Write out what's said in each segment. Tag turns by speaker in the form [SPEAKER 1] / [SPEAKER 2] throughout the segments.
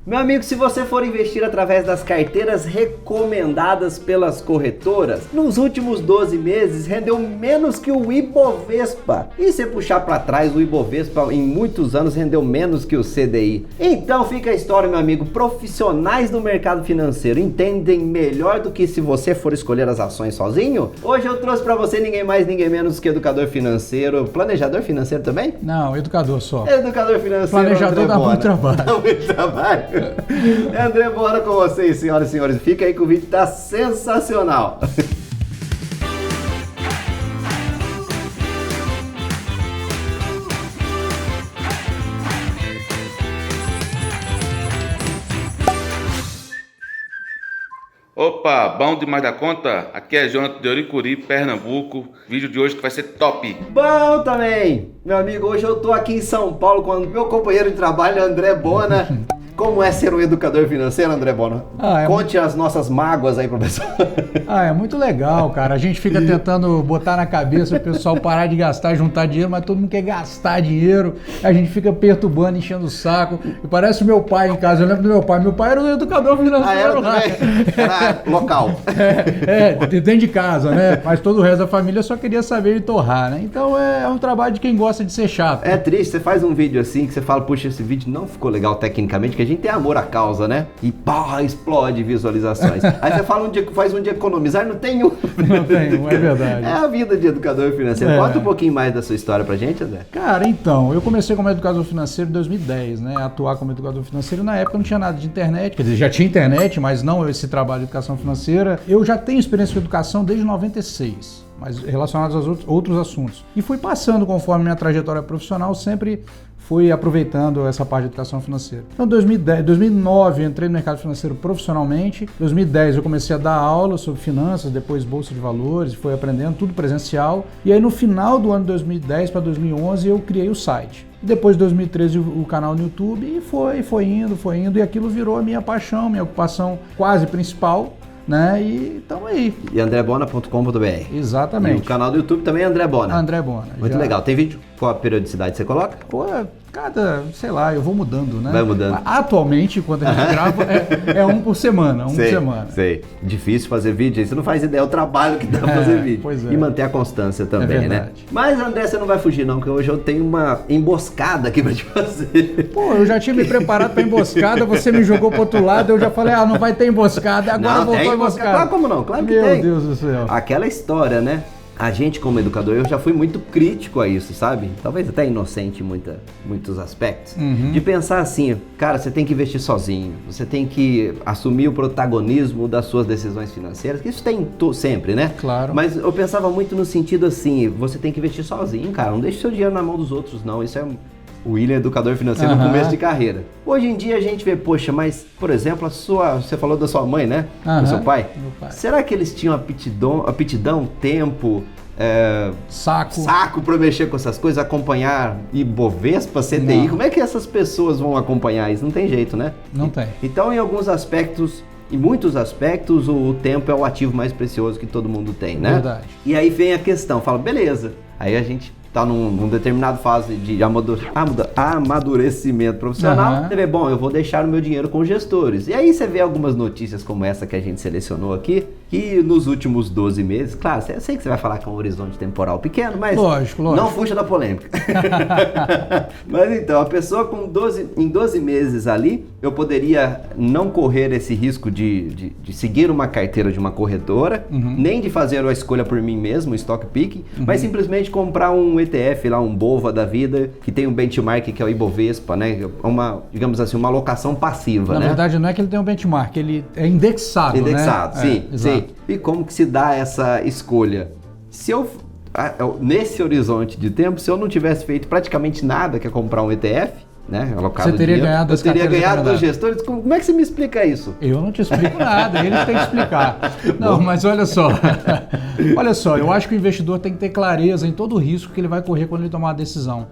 [SPEAKER 1] Meu amigo, se você for investir através das carteiras recomendadas pelas corretoras, nos últimos 12 meses rendeu menos que o Ibovespa. E se puxar para trás, o Ibovespa em muitos anos rendeu menos que o CDI. Então fica a história, meu amigo, profissionais do mercado financeiro entendem melhor do que se você for escolher as ações sozinho? Hoje eu trouxe para você ninguém mais, ninguém menos que educador financeiro, planejador financeiro também?
[SPEAKER 2] Não, educador só.
[SPEAKER 1] Educador financeiro.
[SPEAKER 2] Planejador dá muito trabalho.
[SPEAKER 1] Dá muito trabalho. André Bona com vocês, senhoras e senhores. Fica aí que o vídeo tá sensacional.
[SPEAKER 3] Opa, bom demais da conta? Aqui é Jonathan de Oricuri, Pernambuco. Vídeo de hoje que vai ser top.
[SPEAKER 1] Bom também, meu amigo, hoje eu tô aqui em São Paulo com o meu companheiro de trabalho, André Bona. Como é ser um educador financeiro, André Bona? Conte as nossas mágoas aí pro pessoal.
[SPEAKER 2] É muito legal, cara. A gente fica tentando botar na cabeça o pessoal parar de gastar, juntar dinheiro, mas todo mundo quer gastar dinheiro. A gente fica perturbando, enchendo o saco. E parece o meu pai em casa. Eu lembro do meu pai. Meu pai era um educador financeiro lá.
[SPEAKER 1] Era local.
[SPEAKER 2] Dentro de casa, né? Mas todo o resto da família só queria saber de torrar, né? Então é um trabalho de quem gosta de ser chato.
[SPEAKER 1] É triste, você faz um vídeo assim que você fala, puxa, esse vídeo não ficou legal tecnicamente, que a gente tem amor à causa, né? E pá, explode visualizações. Aí você fala faz um dia economizar, não tem um.
[SPEAKER 2] Não tem um, é verdade.
[SPEAKER 1] É a vida de educador financeiro. Conta um pouquinho mais da sua história pra gente, André.
[SPEAKER 2] Cara, então, eu comecei como educador financeiro em 2010, né? Atuar como educador financeiro. Na época não tinha nada de internet, quer dizer, já tinha internet, mas não esse trabalho de educação financeira. Eu já tenho experiência com educação desde 96. Mas relacionados aos outros assuntos. E fui passando conforme minha trajetória profissional, sempre fui aproveitando essa parte de educação financeira. Então, em 2009, eu entrei no mercado financeiro profissionalmente. Em 2010, eu comecei a dar aula sobre finanças, depois bolsa de valores, fui aprendendo tudo presencial. E aí, no final do ano de 2010 para 2011, eu criei o site. Depois de 2013, o canal no YouTube, e foi indo, e aquilo virou a minha paixão, minha ocupação quase principal. Né? E estamos aí.
[SPEAKER 1] E andrebona.com.br.
[SPEAKER 2] Exatamente.
[SPEAKER 1] E o canal do YouTube também é André Bona.
[SPEAKER 2] André Bona.
[SPEAKER 1] Muito legal. Tem vídeo? Qual a periodicidade você coloca?
[SPEAKER 2] Pô, sei lá, eu vou mudando, né?
[SPEAKER 1] Vai mudando.
[SPEAKER 2] Atualmente, quando a gente grava, é um por semana, por semana.
[SPEAKER 1] Sei. Difícil fazer vídeo, aí você não faz ideia, é o trabalho que dá pra fazer vídeo.
[SPEAKER 2] Pois é.
[SPEAKER 1] E manter a constância também, né? Mas, André, você não vai fugir não, porque hoje eu tenho uma emboscada aqui pra te fazer.
[SPEAKER 2] Pô, eu já tinha me preparado pra emboscada, você me jogou pro outro lado, eu já falei, não vai ter emboscada, agora
[SPEAKER 1] não,
[SPEAKER 2] voltou a emboscada.
[SPEAKER 1] Claro, como não? Claro que
[SPEAKER 2] tem.
[SPEAKER 1] Meu
[SPEAKER 2] Deus do céu.
[SPEAKER 1] Aquela história, né? A gente, como educador, eu já fui muito crítico a isso, sabe? Talvez até inocente em muitos aspectos. De pensar assim, cara, você tem que investir sozinho, você tem que assumir o protagonismo das suas decisões financeiras, que isso tem sempre, né?
[SPEAKER 2] Claro.
[SPEAKER 1] Mas eu pensava muito no sentido assim, você tem que investir sozinho, cara, não deixe seu dinheiro na mão dos outros, não. Isso é o William, educador financeiro no começo de carreira. Hoje em dia a gente vê, poxa, mas, por exemplo, você falou da sua mãe, né? Do seu pai?
[SPEAKER 2] Meu pai.
[SPEAKER 1] Será que eles tinham aptidão, tempo,
[SPEAKER 2] saco
[SPEAKER 1] para mexer com essas coisas, acompanhar Ibovespa, CDI? Não. Como é que essas pessoas vão acompanhar isso? Não tem jeito, né?
[SPEAKER 2] Não tem.
[SPEAKER 1] Então, em muitos aspectos, o tempo é o ativo mais precioso que todo mundo tem, né?
[SPEAKER 2] Verdade.
[SPEAKER 1] E aí vem a questão, fala, beleza, aí a gente tá num determinada fase de amadurecimento profissional, você vê, bom, eu vou deixar o meu dinheiro com gestores. E aí você vê algumas notícias como essa que a gente selecionou aqui, que nos últimos 12 meses, claro, eu sei que você vai falar com um horizonte temporal pequeno, mas
[SPEAKER 2] lógico.
[SPEAKER 1] Não fuja da polêmica. Mas então, a pessoa em 12 meses ali, eu poderia não correr esse risco de seguir uma carteira de uma corretora, nem de fazer a escolha por mim mesmo, o stock picking, mas simplesmente comprar um ETF lá, um BOVA da vida, que tem um benchmark que é o Ibovespa, né? Digamos assim, uma alocação passiva,
[SPEAKER 2] Na
[SPEAKER 1] né?
[SPEAKER 2] verdade, não é que ele tem um benchmark, ele é indexado,
[SPEAKER 1] Indexado,
[SPEAKER 2] né?
[SPEAKER 1] sim. E como que se dá essa escolha? Se nesse horizonte de tempo, se eu não tivesse feito praticamente nada, que é comprar um ETF, né, alocado
[SPEAKER 2] você teria
[SPEAKER 1] dinheiro,
[SPEAKER 2] ganhado
[SPEAKER 1] eu teria ganhado dos gestores. Como é que você me explica isso?
[SPEAKER 2] Eu não te explico nada, eles têm que explicar. Não, mas olha só, eu acho que o investidor tem que ter clareza em todo o risco que ele vai correr quando ele tomar uma decisão.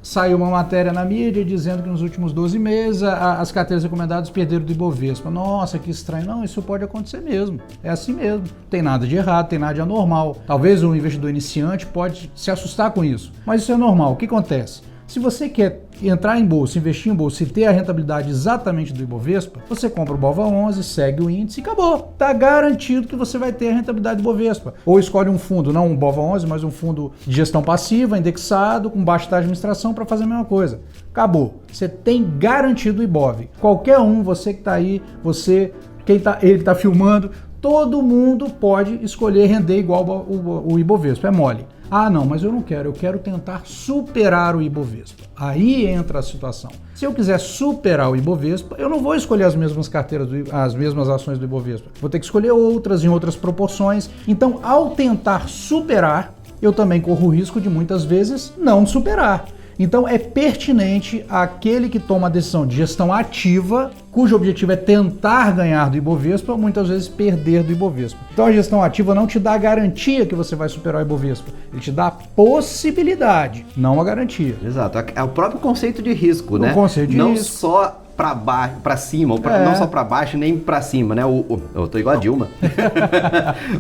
[SPEAKER 2] Saiu uma matéria na mídia dizendo que nos últimos 12 meses as carteiras recomendadas perderam do Ibovespa. Nossa, que estranho. Não, isso pode acontecer mesmo. É assim mesmo. Não tem nada de errado, tem nada de anormal. Talvez um investidor iniciante pode se assustar com isso, mas isso é normal. O que acontece? Se você quer entrar em bolsa, investir em bolsa e ter a rentabilidade exatamente do Ibovespa, você compra o BOVA11, segue o índice e acabou. Está garantido que você vai ter a rentabilidade do Ibovespa. Ou escolhe um fundo, não um BOVA11, mas um fundo de gestão passiva, indexado, com baixa taxa de administração para fazer a mesma coisa. Acabou. Você tem garantido o Ibov. Qualquer um, você que está aí, ele está filmando, todo mundo pode escolher render igual o Ibovespa, é mole. Ah, não, mas eu não quero, eu quero tentar superar o Ibovespa. Aí entra a situação. Se eu quiser superar o Ibovespa, eu não vou escolher as mesmas carteiras, as mesmas ações do Ibovespa. Vou ter que escolher outras em outras proporções. Então, ao tentar superar, eu também corro o risco de muitas vezes não superar. Então é pertinente aquele que toma a decisão de gestão ativa, cujo objetivo é tentar ganhar do Ibovespa, muitas vezes perder do Ibovespa. Então a gestão ativa não te dá a garantia que você vai superar o Ibovespa, ele te dá a possibilidade, não a garantia.
[SPEAKER 1] Exato, é o próprio conceito de risco, né?
[SPEAKER 2] O conceito de
[SPEAKER 1] não
[SPEAKER 2] risco.
[SPEAKER 1] Só para baixo, para cima, não só para baixo nem para cima, né? Eu tô igual a Dilma.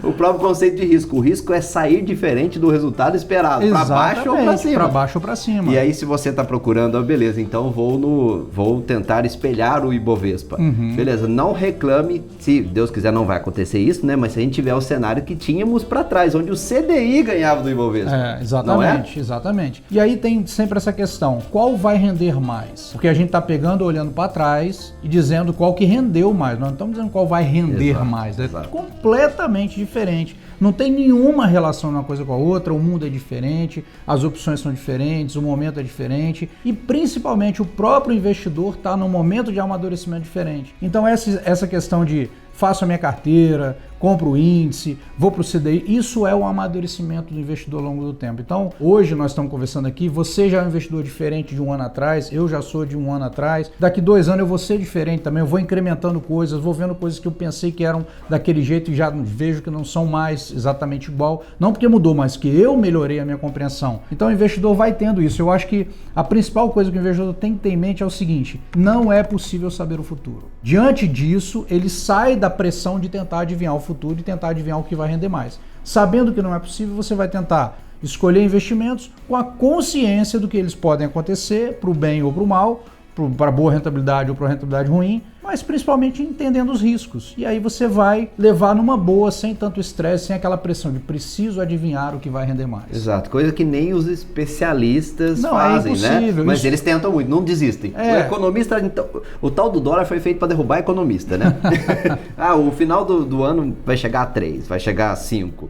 [SPEAKER 1] O próprio conceito de risco. O risco é sair diferente do resultado esperado, para baixo ou para cima.
[SPEAKER 2] Para baixo ou para cima.
[SPEAKER 1] E aí se você tá procurando, beleza, então vou tentar espelhar o Ibovespa. Beleza, não reclame, se Deus quiser não vai acontecer isso, né? Mas se a gente tiver o cenário que tínhamos para trás, onde o CDI ganhava do Ibovespa.
[SPEAKER 2] Exatamente, exatamente. E aí tem sempre essa questão, qual vai render mais? Porque a gente tá pegando, olhando para trás e dizendo qual que rendeu mais. Nós não estamos dizendo qual vai render mais. É completamente diferente. Não tem nenhuma relação uma coisa com a outra, o mundo é diferente, as opções são diferentes, o momento é diferente e principalmente o próprio investidor está num momento de amadurecimento diferente. Então essa questão de faço a minha carteira, compro o índice, vou para o CDI, isso é o amadurecimento do investidor ao longo do tempo. Então, hoje nós estamos conversando aqui, você já é um investidor diferente de um ano atrás, eu já sou de um ano atrás, daqui 2 anos eu vou ser diferente também, eu vou incrementando coisas, vou vendo coisas que eu pensei que eram daquele jeito e já vejo que não são mais exatamente igual, não porque mudou, mas que eu melhorei a minha compreensão. Então o investidor vai tendo isso. Eu acho que a principal coisa que o investidor tem que ter em mente é o seguinte, não é possível saber o futuro. Diante disso, ele sai da pressão de tentar adivinhar o futuro e tentar adivinhar o que vai render mais. Sabendo que não é possível, você vai tentar escolher investimentos com a consciência do que eles podem acontecer, para o bem ou para o mal, para boa rentabilidade ou para rentabilidade ruim, mas principalmente entendendo os riscos. E aí você vai levar numa boa, sem tanto estresse, sem aquela pressão de preciso adivinhar o que vai render mais.
[SPEAKER 1] Exato, coisa que nem os especialistas fazem, né? Mas eles tentam muito, não desistem. O economista, então, o tal do dólar foi feito para derrubar economista, né? O final do ano vai chegar a 3, vai chegar a 5.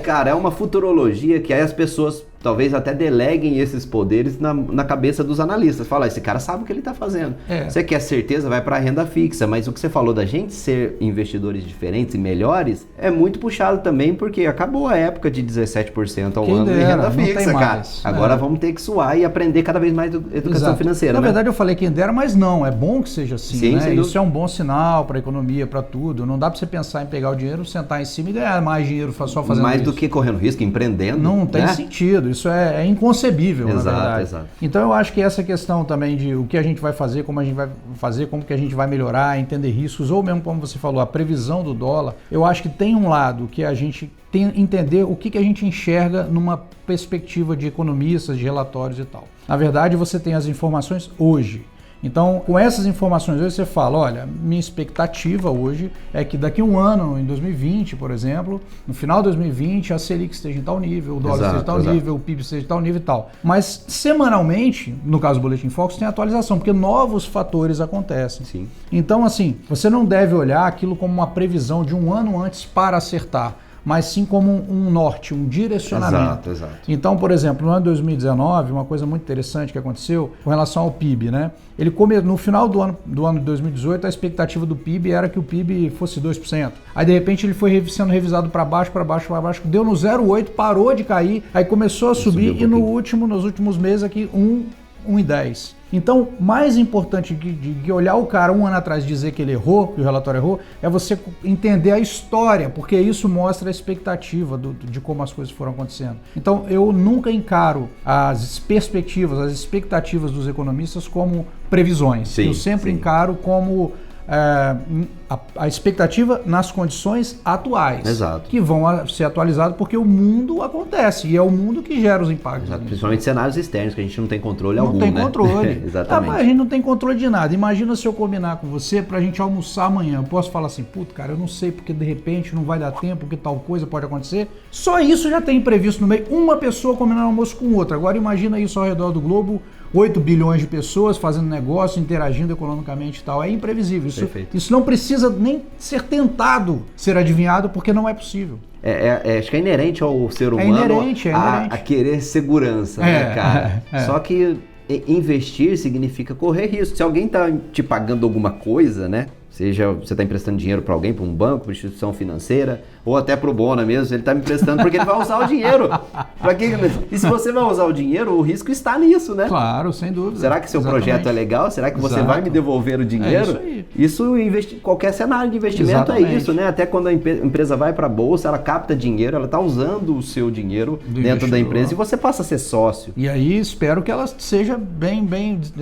[SPEAKER 1] Cara, é uma futurologia que aí as pessoas talvez até deleguem esses poderes na cabeça dos analistas. Fala, esse cara sabe o que ele está fazendo. Você quer certeza, vai para a renda fixa. Mas o que você falou da gente ser investidores diferentes e melhores é muito puxado também, porque acabou a época de 17% ao ano em renda fixa, cara. Agora vamos ter que suar e aprender cada vez mais educação financeira.
[SPEAKER 2] Na verdade, eu falei quem dera, mas não. É bom que seja assim, sim, né? Isso é um bom sinal para a economia, para tudo. Não dá para você pensar em pegar o dinheiro, sentar em cima e ganhar mais dinheiro só fazendo isso.
[SPEAKER 1] Mais do que correndo risco, empreendendo.
[SPEAKER 2] Não tem sentido. Isso é inconcebível, na verdade.
[SPEAKER 1] Exato.
[SPEAKER 2] Então eu acho que essa questão também de o que a gente vai fazer, como a gente vai fazer, como que a gente vai melhorar, entender riscos, ou mesmo como você falou, a previsão do dólar, eu acho que tem um lado que a gente tem que entender o que a gente enxerga numa perspectiva de economistas, de relatórios e tal. Na verdade, você tem as informações hoje. Então, com essas informações hoje, você fala, olha, minha expectativa hoje é que daqui a um ano, em 2020, por exemplo, no final de 2020, a Selic esteja em tal nível, o dólar esteja em tal nível, o PIB esteja em tal nível e tal. Mas, semanalmente, no caso do Boletim Focus, tem atualização, porque novos fatores acontecem.
[SPEAKER 1] Sim.
[SPEAKER 2] Então, assim, você não deve olhar aquilo como uma previsão de um ano antes para acertar, mas sim como um norte, um direcionamento.
[SPEAKER 1] Exato.
[SPEAKER 2] Então, por exemplo, no ano de 2019, uma coisa muito interessante que aconteceu com relação ao PIB, né? No final do ano de 2018, a expectativa do PIB era que o PIB fosse 2%. Aí, de repente, ele foi sendo revisado para baixo, deu no 0,8%, parou de cair, aí começou a subir e nos últimos meses aqui 1,10%. Então, mais importante de olhar o cara um ano atrás e dizer que ele errou, que o relatório errou, é você entender a história, porque isso mostra a expectativa de como as coisas foram acontecendo. Então, eu nunca encaro as perspectivas, as expectativas dos economistas como previsões. Eu sempre encaro como a expectativa nas condições atuais.
[SPEAKER 1] Exato.
[SPEAKER 2] Que vão ser atualizadas porque o mundo acontece e é o mundo que gera os impactos.
[SPEAKER 1] Exato. Principalmente cenários externos, que a gente não tem controle algum,
[SPEAKER 2] Não tem controle.
[SPEAKER 1] Exatamente.
[SPEAKER 2] Mas a gente não tem controle de nada. Imagina se eu combinar com você pra gente almoçar amanhã. Eu posso falar assim, puto, cara, eu não sei porque de repente não vai dar tempo, porque tal coisa pode acontecer. Só isso já tem imprevisto no meio. Uma pessoa combinando almoço com outra. Agora imagina isso ao redor do globo, 8 bilhões de pessoas fazendo negócio, interagindo economicamente e tal. É imprevisível. Isso não precisa nem ser tentado ser adivinhado, porque não é possível.
[SPEAKER 1] Acho que é inerente ao ser humano a querer segurança, né, cara? Só que investir significa correr risco. Se alguém tá te pagando alguma coisa, né? Seja você está emprestando dinheiro para alguém, para um banco, para uma instituição financeira, ou até para o Bona mesmo, ele está me emprestando porque ele vai usar o dinheiro. E se você vai usar o dinheiro, o risco está nisso, né?
[SPEAKER 2] Claro, sem dúvida.
[SPEAKER 1] Será que seu projeto é legal? Será que você vai me devolver o dinheiro?
[SPEAKER 2] É isso
[SPEAKER 1] aí. Qualquer cenário de investimento é isso, né? Até quando a empresa vai para a bolsa, ela capta dinheiro, ela está usando o seu dinheiro dentro da empresa e você passa a ser sócio.
[SPEAKER 2] E aí espero que ela seja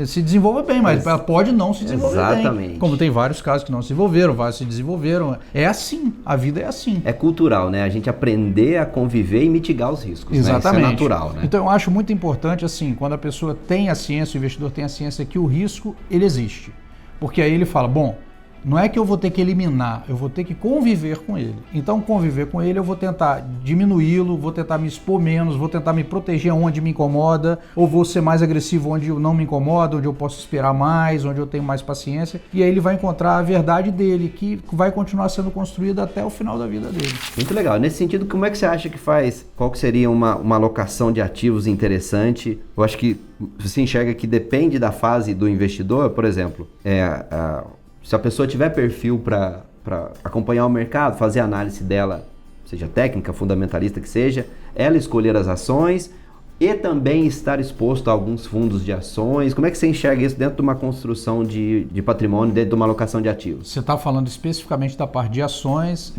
[SPEAKER 2] se desenvolva bem, mas ela pode não se desenvolver bem.
[SPEAKER 1] Exatamente.
[SPEAKER 2] Como tem vários casos que não se desenvolveram, vários se desenvolveram. É assim, a vida é assim.
[SPEAKER 1] É cultural, né? A gente aprender a conviver e mitigar os riscos.
[SPEAKER 2] Exatamente.
[SPEAKER 1] Né? Isso é natural, né?
[SPEAKER 2] Então eu acho muito importante, assim, quando a pessoa tem a ciência, o investidor tem a ciência que o risco, ele existe. Porque aí ele fala, bom, não é que eu vou ter que eliminar, eu vou ter que conviver com ele. Então, conviver com ele, eu vou tentar diminuí-lo, vou tentar me expor menos, vou tentar me proteger onde me incomoda, ou vou ser mais agressivo onde não me incomoda, onde eu posso esperar mais, onde eu tenho mais paciência. E aí ele vai encontrar a verdade dele, que vai continuar sendo construída até o final da vida dele.
[SPEAKER 1] Muito legal. Nesse sentido, como é que você acha que faz? Qual que seria uma alocação de ativos interessante? Eu acho que você enxerga que depende da fase do investidor, por exemplo, se a pessoa tiver perfil para acompanhar o mercado, fazer a análise dela, seja técnica, fundamentalista que seja, ela escolher as ações e também estar exposto a alguns fundos de ações. Como é que você enxerga isso dentro de uma construção de patrimônio, dentro de uma alocação de ativos?
[SPEAKER 2] Você está falando especificamente da parte de ações,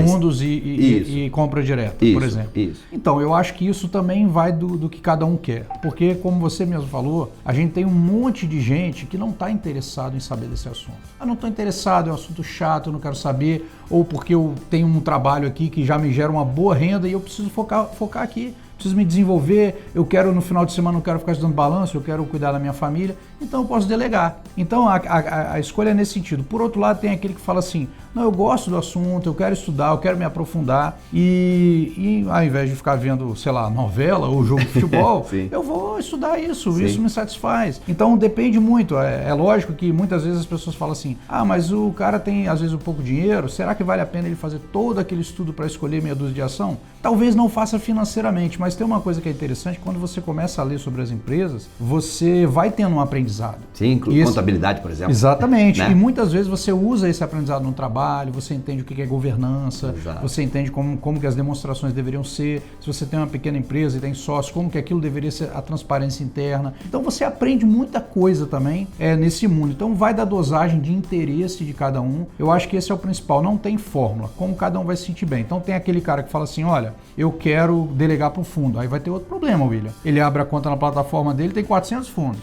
[SPEAKER 2] fundos e compra direta, por exemplo.
[SPEAKER 1] Isso.
[SPEAKER 2] Então, eu acho que isso também vai do que cada um quer. Porque, como você mesmo falou, a gente tem um monte de gente que não está interessado em saber desse assunto. Não estou interessado, é um assunto chato, eu não quero saber, ou porque eu tenho um trabalho aqui que já me gera uma boa renda e eu preciso focar aqui. Preciso me desenvolver, eu quero no final de semana, não quero ficar estudando balanço, eu quero cuidar da minha família, então eu posso delegar. Então a escolha é nesse sentido. Por outro lado, tem aquele que fala assim, não, eu gosto do assunto, eu quero estudar, eu quero me aprofundar e ao invés de ficar vendo, sei lá, novela ou jogo de futebol, eu vou estudar isso me satisfaz. Então depende muito, é lógico que muitas vezes as pessoas falam assim, mas o cara tem às vezes um pouco de dinheiro, será que vale a pena ele fazer todo aquele estudo para escolher meia dúzia de ação? Talvez não faça financeiramente, mas tem uma coisa que é interessante, quando você começa a ler sobre as empresas, você vai tendo um aprendizado.
[SPEAKER 1] Sim, contabilidade, por exemplo.
[SPEAKER 2] Exatamente, né? E muitas vezes você usa esse aprendizado no trabalho, você entende o que é governança, você entende como que as demonstrações deveriam ser, se você tem uma pequena empresa e tem sócio, como que aquilo deveria ser a transparência interna. Então você aprende muita coisa também nesse mundo. Então vai da dosagem de interesse de cada um. Eu acho que esse é o principal, não tem fórmula, como cada um vai se sentir bem. Então tem aquele cara que fala assim, olha, eu quero delegar para o fundo. Aí vai ter outro problema, William. Ele abre a conta na plataforma dele, tem 400 fundos.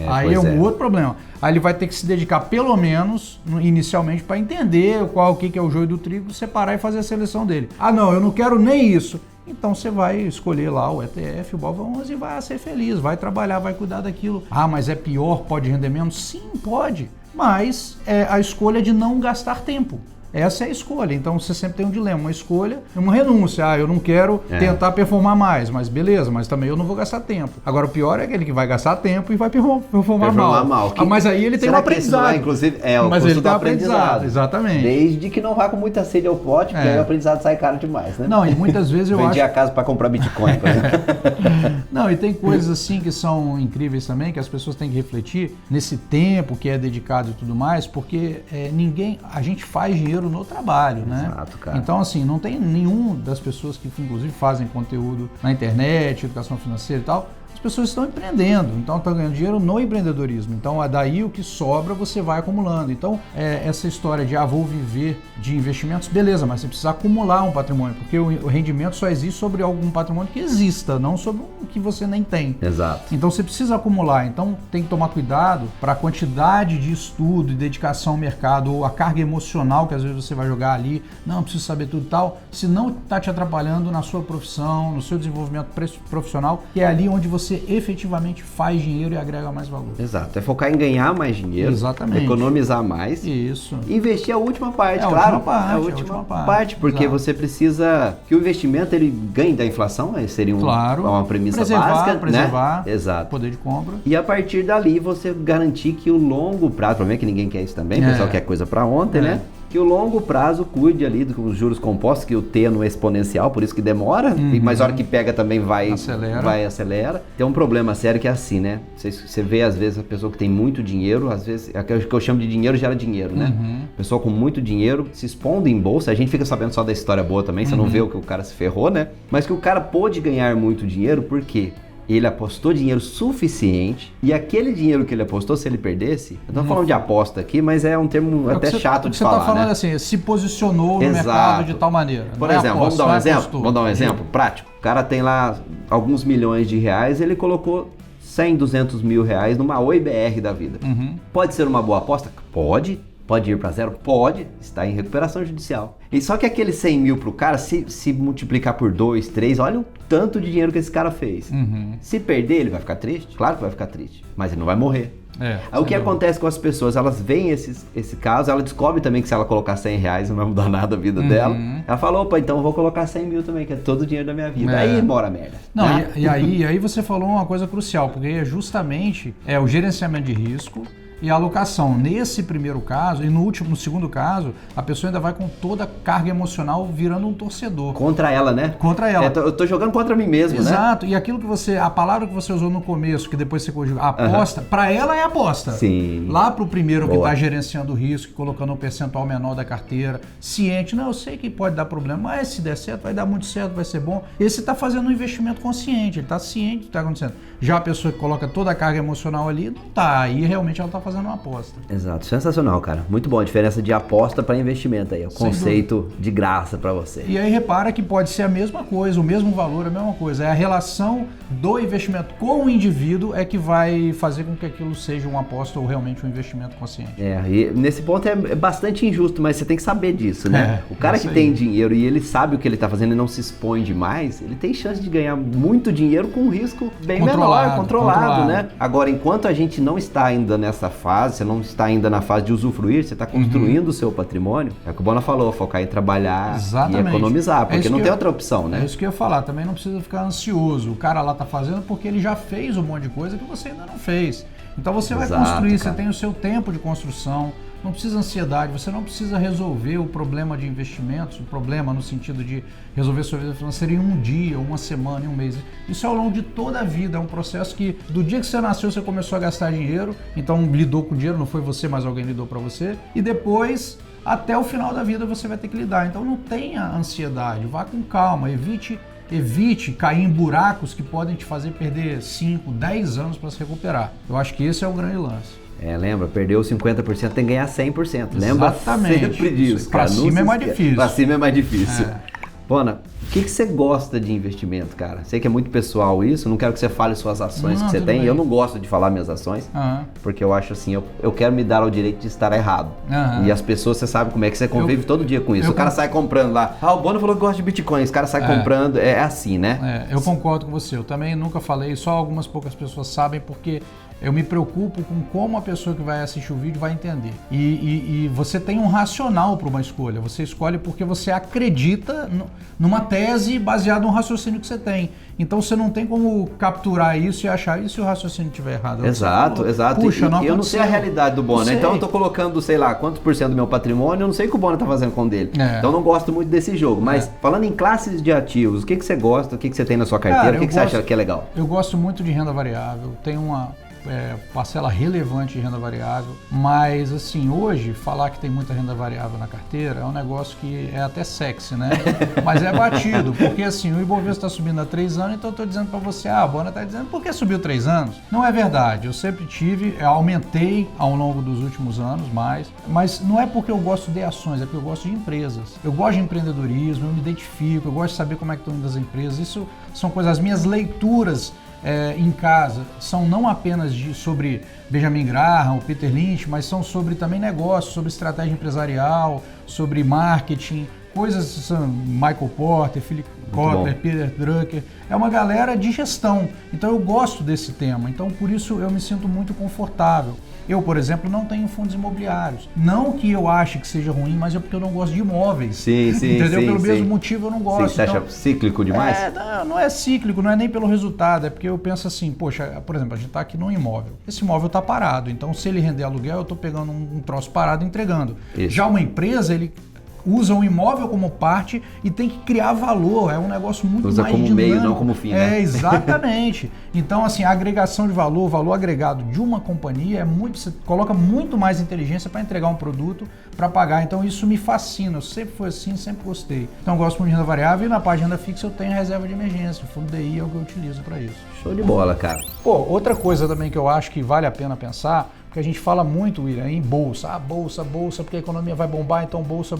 [SPEAKER 2] Aí é um outro problema. Aí ele vai ter que se dedicar pelo menos inicialmente para entender o que é o joio do trigo, separar e fazer a seleção dele. Não, eu não quero nem isso. Então você vai escolher lá o ETF, o BOVA11 e vai ser feliz, vai trabalhar, vai cuidar daquilo. Mas é pior, pode render menos? Sim, pode. Mas é a escolha de não gastar tempo. Essa é a escolha, então você sempre tem um dilema, uma escolha e uma renúncia. Eu não quero tentar performar mais, mas beleza, mas também eu não vou gastar tempo. Agora o pior é aquele que vai gastar tempo e vai performar mal. Mas aí ele tem um aprendizado.
[SPEAKER 1] Inclusive,
[SPEAKER 2] mas ele tem um aprendizado, exatamente.
[SPEAKER 1] Desde que não vá com muita sede ao pote, porque aí o aprendizado sai caro demais, né?
[SPEAKER 2] Não, e muitas vezes eu
[SPEAKER 1] Vendi a casa para comprar Bitcoin, por exemplo.
[SPEAKER 2] Não, e tem coisas assim que são incríveis também, que as pessoas têm que refletir nesse tempo que é dedicado e tudo mais, porque a gente faz dinheiro no trabalho, né?
[SPEAKER 1] Exato, cara.
[SPEAKER 2] Então, assim, não tem nenhum das pessoas que, inclusive, fazem conteúdo na internet, educação financeira e tal, as pessoas estão empreendendo, então estão ganhando dinheiro no empreendedorismo. Então, daí o que sobra você vai acumulando. Então, essa história de vou viver de investimentos, beleza, mas você precisa acumular um patrimônio, porque o rendimento só existe sobre algum patrimônio que exista, não sobre um que você nem tem.
[SPEAKER 1] Exato.
[SPEAKER 2] Então, você precisa acumular. Então, tem que tomar cuidado para a quantidade de estudo e dedicação ao mercado, ou a carga emocional que às vezes você vai jogar ali, não, preciso saber tudo e tal, se não está te atrapalhando na sua profissão, no seu desenvolvimento profissional, que é ali onde você efetivamente faz dinheiro e agrega mais valor.
[SPEAKER 1] Exato, é focar em ganhar mais dinheiro,
[SPEAKER 2] exatamente,
[SPEAKER 1] economizar mais.
[SPEAKER 2] Isso.
[SPEAKER 1] Investir a última parte,
[SPEAKER 2] a
[SPEAKER 1] claro.
[SPEAKER 2] última parte,
[SPEAKER 1] porque
[SPEAKER 2] exato.
[SPEAKER 1] Você precisa que o investimento ele ganhe da inflação, seria uma premissa básica,
[SPEAKER 2] preservar,
[SPEAKER 1] né? Exato.
[SPEAKER 2] Poder de compra.
[SPEAKER 1] E a partir dali você garantir que o longo prazo, o problema é que ninguém quer isso também, o pessoal quer coisa para ontem, né? Que o longo prazo cuide ali dos juros compostos, que o T no exponencial, por isso que demora, mas a hora que pega também vai acelera. Tem um problema sério que é assim, né? Você vê às vezes a pessoa que tem muito dinheiro, às vezes, o que eu chamo de dinheiro gera dinheiro, né? Pessoa com muito dinheiro se expondo em bolsa, a gente fica sabendo só da história boa também, você não vê o que o cara se ferrou, né? Mas que o cara pôde ganhar muito dinheiro, por quê? Ele apostou dinheiro suficiente e aquele dinheiro que ele apostou, se ele perdesse, eu tô falando de aposta aqui, mas é um termo até chato de falar,
[SPEAKER 2] você tá falando,
[SPEAKER 1] né?
[SPEAKER 2] assim, se posicionou no mercado de tal maneira.
[SPEAKER 1] Por exemplo, vamos dar um exemplo prático. O cara tem lá alguns milhões de reais, ele colocou 100, 200 mil reais numa OIBR da vida. Pode ser uma boa aposta? Pode. Pode ir para zero? Pode, está em recuperação judicial. E só que aquele 100 mil pro cara, se multiplicar por 2, 3, olha o tanto de dinheiro que esse cara fez. Se perder, ele vai ficar triste? Claro que vai ficar triste, mas ele não vai morrer. Aí o que acontece com as pessoas? Elas veem esse caso, ela descobre também que se ela colocar 100 reais não vai mudar nada a vida dela. Ela fala, opa, então eu vou colocar 100 mil também, que é todo o dinheiro da minha vida. Aí mora a merda.
[SPEAKER 2] Não, né? e aí você falou uma coisa crucial, porque é justamente o gerenciamento de risco e a alocação. Nesse primeiro caso, e no segundo caso, a pessoa ainda vai com toda a carga emocional virando um torcedor.
[SPEAKER 1] Contra ela, né?
[SPEAKER 2] Contra ela.
[SPEAKER 1] Eu tô jogando contra mim mesmo, né?
[SPEAKER 2] Exato. E aquilo que a palavra que você usou no começo, que depois você corrigiu, a aposta, pra ela é aposta.
[SPEAKER 1] Sim.
[SPEAKER 2] Lá pro primeiro que tá gerenciando o risco, colocando um percentual menor da carteira, ciente, não, eu sei que pode dar problema, mas se der certo, vai dar muito certo, vai ser bom. Esse tá fazendo um investimento consciente, ele tá ciente do que tá acontecendo. Já a pessoa que coloca toda a carga emocional ali, não tá. Aí realmente ela tá fazendo uma aposta.
[SPEAKER 1] Exato, sensacional, cara. Muito bom a diferença de aposta para investimento aí, o conceito de graça para você.
[SPEAKER 2] E aí repara que pode ser a mesma coisa, o mesmo valor, a mesma coisa. É a relação do investimento com o indivíduo é que vai fazer com que aquilo seja uma aposta ou realmente um investimento consciente.
[SPEAKER 1] E nesse ponto é bastante injusto, mas você tem que saber disso, né? O cara que tem dinheiro e ele sabe o que ele tá fazendo e não se expõe demais, ele tem chance de ganhar muito dinheiro com um risco bem menor, controlado, né? Agora, enquanto a gente não está ainda nessa fase, você não está ainda na fase de usufruir, você está construindo o seu patrimônio, é o que o Bona falou, focar em trabalhar e economizar, porque não tem outra opção, né?
[SPEAKER 2] É isso que eu ia falar, também não precisa ficar ansioso, o cara lá tá fazendo porque ele já fez um monte de coisa que você ainda não fez. Então você vai construir, você tem o seu tempo de construção, não precisa ansiedade, você não precisa resolver o problema de investimentos, o problema no sentido de resolver sua vida financeira em um dia, uma semana, em um mês. Isso é ao longo de toda a vida, é um processo que do dia que você nasceu você começou a gastar dinheiro, então lidou com dinheiro, não foi você, mas alguém lidou para você, e depois até o final da vida você vai ter que lidar. Então não tenha ansiedade, vá com calma, evite cair em buracos que podem te fazer perder 5, 10 anos para se recuperar. Eu acho que esse é o grande lance.
[SPEAKER 1] Lembra, perdeu 50%, tem que ganhar 100%. Lembra sempre disso.
[SPEAKER 2] Pra cima é mais difícil.
[SPEAKER 1] Pra cima é mais difícil. Bona, o que você gosta de investimento, cara? Sei que é muito pessoal isso, não quero que você fale suas ações que você tem. Eu não gosto de falar minhas ações, porque eu acho assim, eu quero me dar o direito de estar errado. E as pessoas, você sabe como é que você convive todo dia com isso. O cara sai comprando lá, o Bona falou que gosta de Bitcoin, esse cara sai comprando, é assim, né?
[SPEAKER 2] Eu concordo com você, eu também nunca falei, só algumas poucas pessoas sabem porque eu me preocupo com como a pessoa que vai assistir o vídeo vai entender. E você tem um racional para uma escolha. Você escolhe porque você acredita numa tese baseada no raciocínio que você tem. Então você não tem como capturar isso e achar, e se o raciocínio estiver errado?
[SPEAKER 1] Exato.
[SPEAKER 2] Puxa,
[SPEAKER 1] eu não sei a realidade do Bona, então eu tô colocando, sei lá, quantos por cento do meu patrimônio, eu não sei o que o Bona tá fazendo com o dele. Então eu não gosto muito desse jogo. Mas falando em classes de ativos, o que você gosta, o que você tem na sua carteira, o que você acha que é legal?
[SPEAKER 2] Eu gosto muito de renda variável, tenho uma parcela relevante de renda variável, mas assim, hoje, falar que tem muita renda variável na carteira é um negócio que é até sexy, né? Mas é batido, porque assim, o Ibovespa está subindo há 3 anos, então eu estou dizendo para você, a Bona está dizendo, por que subiu 3 anos? Não é verdade, eu sempre aumentei ao longo dos últimos anos mais, mas não é porque eu gosto de ações, é porque eu gosto de empresas. Eu gosto de empreendedorismo, eu me identifico, eu gosto de saber como é que estão indo as empresas. Isso são coisas, as minhas leituras em casa são não apenas sobre Benjamin Graham, o Peter Lynch, mas são sobre também negócios, sobre estratégia empresarial, sobre marketing, coisas, Michael Porter, Philip Kotler, Peter Drucker, é uma galera de gestão. Então eu gosto desse tema, então por isso eu me sinto muito confortável. Eu, por exemplo, não tenho fundos imobiliários. Não que eu ache que seja ruim, mas é porque eu não gosto de imóveis.
[SPEAKER 1] Sim,
[SPEAKER 2] entendeu? Pelo mesmo
[SPEAKER 1] sim.
[SPEAKER 2] motivo eu não gosto.
[SPEAKER 1] Você acha cíclico demais?
[SPEAKER 2] Não é cíclico, não é nem pelo resultado, é porque eu penso assim, poxa, por exemplo, a gente está aqui num imóvel. Esse imóvel está parado, então se ele render aluguel, eu estou pegando um troço parado e entregando.
[SPEAKER 1] Isso.
[SPEAKER 2] Já uma empresa, ele usa o imóvel como parte e tem que criar valor, é um negócio muito
[SPEAKER 1] usa
[SPEAKER 2] mais
[SPEAKER 1] como
[SPEAKER 2] dinâmico.
[SPEAKER 1] meio, não como fim, né?
[SPEAKER 2] Exatamente. Então, assim, a agregação de valor, o valor agregado de uma companhia você coloca muito mais inteligência para entregar um produto, para pagar. Então, isso me fascina. Eu sempre fui assim, sempre gostei. Então, eu gosto muito de renda variável e na parte de renda fixa eu tenho a reserva de emergência. O fundo DI é o que eu utilizo para isso.
[SPEAKER 1] Show de bola, cara.
[SPEAKER 2] Outra coisa também que eu acho que vale a pena pensar, porque a gente fala muito, William, em bolsa. Bolsa, porque a economia vai bombar, então bolsa.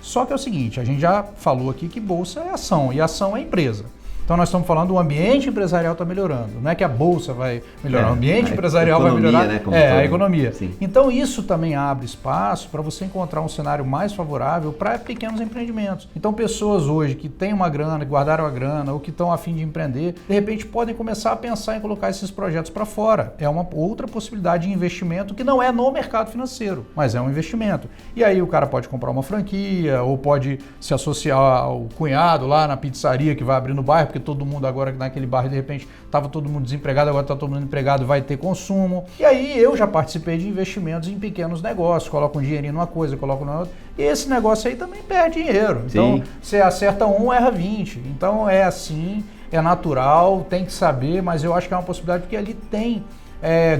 [SPEAKER 2] Só que é o seguinte, a gente já falou aqui que bolsa é ação, e ação é empresa. Então nós estamos falando, o ambiente empresarial está melhorando. Não é que a bolsa vai melhorar, o ambiente empresarial vai melhorar.
[SPEAKER 1] Né,
[SPEAKER 2] a economia.
[SPEAKER 1] Sim.
[SPEAKER 2] Então isso também abre espaço para você encontrar um cenário mais favorável para pequenos empreendimentos. Então pessoas hoje que têm uma grana, que guardaram a grana ou que estão a fim de empreender, de repente podem começar a pensar em colocar esses projetos para fora. É uma outra possibilidade de investimento que não é no mercado financeiro, mas é um investimento. E aí o cara pode comprar uma franquia ou pode se associar ao cunhado lá na pizzaria que vai abrir no bairro, porque todo mundo agora naquele bairro, de repente, estava todo mundo desempregado, agora está todo mundo empregado, vai ter consumo. E aí eu já participei de investimentos em pequenos negócios, coloco um dinheirinho numa coisa, coloco na outra, e esse negócio aí também perde dinheiro. Então,
[SPEAKER 1] Sim.
[SPEAKER 2] você acerta 1, erra 20. Então é assim, é natural, tem que saber, mas eu acho que é uma possibilidade porque ali tem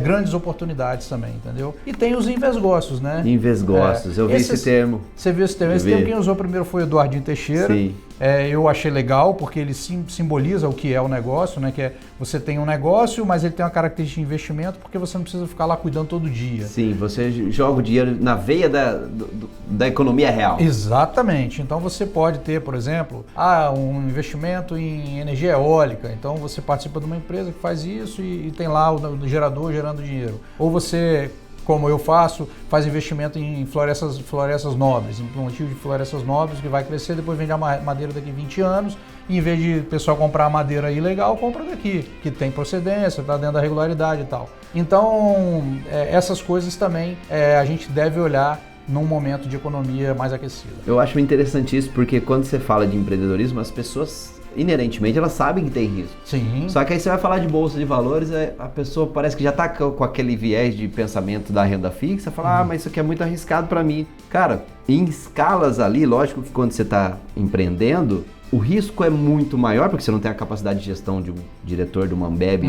[SPEAKER 2] grandes oportunidades também, entendeu? E tem os invesgostos, né?
[SPEAKER 1] Invesgostos, eu vi esse termo.
[SPEAKER 2] Você viu esse termo? Esse termo quem usou primeiro foi o Eduardinho Teixeira.
[SPEAKER 1] Sim.
[SPEAKER 2] Eu achei legal porque ele simboliza o que é o negócio, né? Que é você tem um negócio, mas ele tem uma característica de investimento porque você não precisa ficar lá cuidando todo dia.
[SPEAKER 1] Sim, você joga o dinheiro na veia da economia real.
[SPEAKER 2] Exatamente. Então você pode ter, por exemplo, um investimento em energia eólica. Então você participa de uma empresa que faz isso e tem lá o gerador gerando dinheiro. Ou você, como eu faço, faz investimento em florestas nobres, em plantio de florestas nobres que vai crescer, depois vende a madeira daqui a 20 anos, e em vez de o pessoal comprar a madeira ilegal, compra daqui, que tem procedência, está dentro da regularidade e tal. Então, essas coisas também a gente deve olhar num momento de economia mais aquecida.
[SPEAKER 1] Eu acho interessante isso porque quando você fala de empreendedorismo, as pessoas inerentemente elas sabem que tem risco.
[SPEAKER 2] Sim.
[SPEAKER 1] Só que aí você vai falar de bolsa de valores, a pessoa parece que já está com aquele viés de pensamento da renda fixa, fala, mas isso aqui é muito arriscado para mim. Cara, em escalas ali, lógico que quando você está empreendendo, o risco é muito maior, porque você não tem a capacidade de gestão de um diretor de uma Ambev,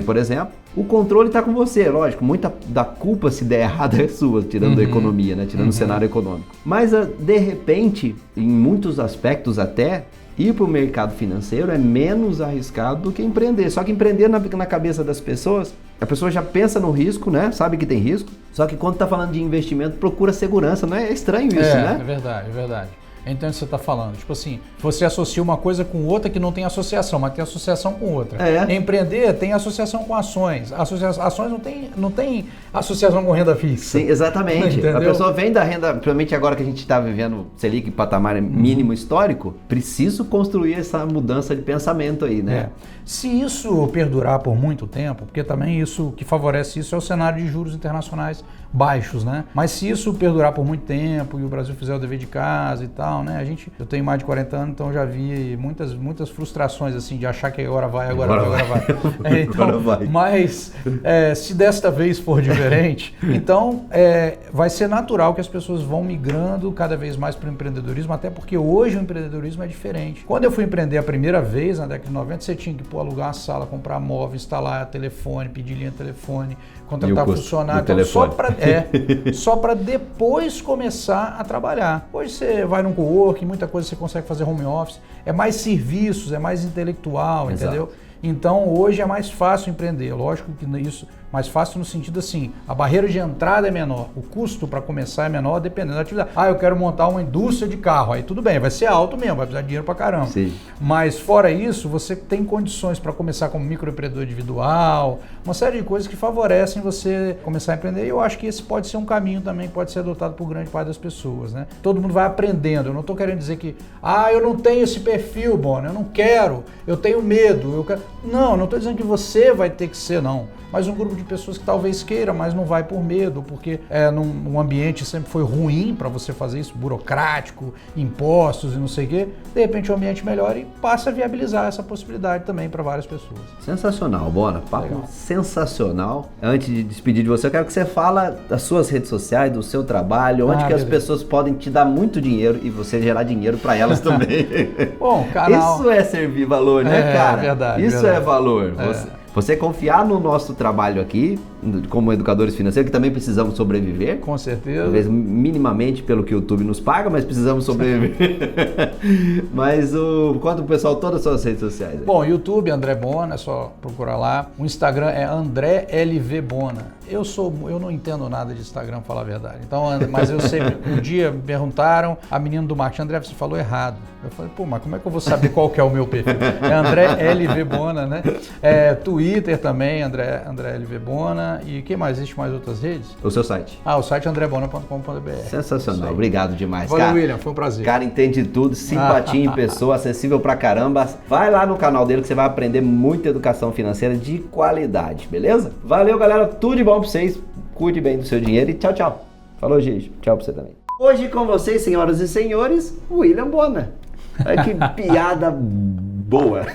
[SPEAKER 1] por exemplo. O controle está com você, lógico, muita da culpa se der errado é sua, tirando a economia, né? Tirando o cenário econômico. Mas, de repente, em muitos aspectos até, ir para o mercado financeiro é menos arriscado do que empreender. Só que empreender na cabeça das pessoas, a pessoa já pensa no risco, né? Sabe que tem risco. Só que quando está falando de investimento, procura segurança. Não é estranho isso, né?
[SPEAKER 2] É verdade. Então, você está falando, tipo assim, você associa uma coisa com outra que não tem associação, mas tem associação com outra. Empreender tem associação com ações. Ações não tem associação com renda fixa.
[SPEAKER 1] Sim, exatamente.
[SPEAKER 2] Entendeu?
[SPEAKER 1] A pessoa vem da renda, principalmente agora que a gente está vivendo Selic patamar mínimo histórico, preciso construir essa mudança de pensamento aí, né?
[SPEAKER 2] Se isso perdurar por muito tempo, porque também isso que favorece isso é o cenário de juros internacionais baixos, né? Mas se isso perdurar por muito tempo e o Brasil fizer o dever de casa e tal, né? Eu tenho mais de 40 anos, então já vi muitas frustrações, assim, de achar que agora vai.
[SPEAKER 1] Então, vai.
[SPEAKER 2] Mas se desta vez for diferente, então vai ser natural que as pessoas vão migrando cada vez mais para o empreendedorismo, até porque hoje o empreendedorismo é diferente. Quando eu fui empreender a primeira vez, na década de 90, você tinha que alugar uma sala, comprar móvel, instalar telefone, pedir linha de telefone, contratar funcionário, então, só para depois começar a trabalhar. Hoje você vai num coworking, muita coisa você consegue fazer home office, é mais serviços, é mais intelectual,
[SPEAKER 1] Exato.
[SPEAKER 2] entendeu? Então hoje é mais fácil empreender, lógico que isso mais fácil no sentido assim, a barreira de entrada é menor, o custo para começar é menor dependendo da atividade. Eu quero montar uma indústria de carro, aí tudo bem, vai ser alto mesmo, vai precisar de dinheiro pra caramba.
[SPEAKER 1] Sim.
[SPEAKER 2] Mas fora isso, você tem condições para começar como microempreendedor individual, uma série de coisas que favorecem você começar a empreender, e eu acho que esse pode ser um caminho também que pode ser adotado por grande parte das pessoas, né? Todo mundo vai aprendendo, eu não estou querendo dizer que eu não tenho esse perfil, Bona, eu não quero, eu tenho medo, eu quero... Não estou dizendo que você vai ter que ser, não. Mas um grupo de pessoas que talvez queira, mas não vai por medo, porque num ambiente sempre foi ruim para você fazer isso, burocrático, impostos e não sei o quê, de repente o ambiente melhora e passa a viabilizar essa possibilidade também para várias pessoas.
[SPEAKER 1] Sensacional, Bona, papo legal. Sensacional. Antes de despedir de você, eu quero que você fale das suas redes sociais, do seu trabalho, onde que as pessoas podem te dar muito dinheiro e você gerar dinheiro para elas também.
[SPEAKER 2] Bom, canal...
[SPEAKER 1] Isso é servir valor, né, cara?
[SPEAKER 2] Verdade,
[SPEAKER 1] Isso é valor. Você confiar no nosso trabalho aqui, como educadores financeiros, que também precisamos sobreviver.
[SPEAKER 2] Com certeza.
[SPEAKER 1] Talvez minimamente pelo que o YouTube nos paga, mas precisamos sobreviver. Mas conta pro pessoal todas as suas redes sociais. Aí.
[SPEAKER 2] Bom, YouTube, André Bona, é só procurar lá. O Instagram é André LV Bona. Eu não entendo nada de Instagram, pra falar a verdade. Então, mas eu sempre, um dia me perguntaram, a menina do marketing, André, você falou errado. Eu falei, mas como é que eu vou saber qual que é o meu perfil? É André LV Bona, né? Twitter também, André LV Bona. E que mais? Existe mais outras redes?
[SPEAKER 1] O seu site?
[SPEAKER 2] O site é andrebona.com.br.
[SPEAKER 1] Sensacional, obrigado demais,
[SPEAKER 2] Valeu,
[SPEAKER 1] cara.
[SPEAKER 2] William, foi um prazer.
[SPEAKER 1] Cara, entende tudo, simpatia em pessoa, acessível pra caramba. Vai lá no canal dele que você vai aprender muita educação financeira de qualidade, beleza? Valeu, galera, tudo de bom pra vocês. Cuide bem do seu dinheiro e tchau, tchau. Falou, gente. Tchau pra você também. Hoje com vocês, senhoras e senhores, William Bona. Olha que piada boa.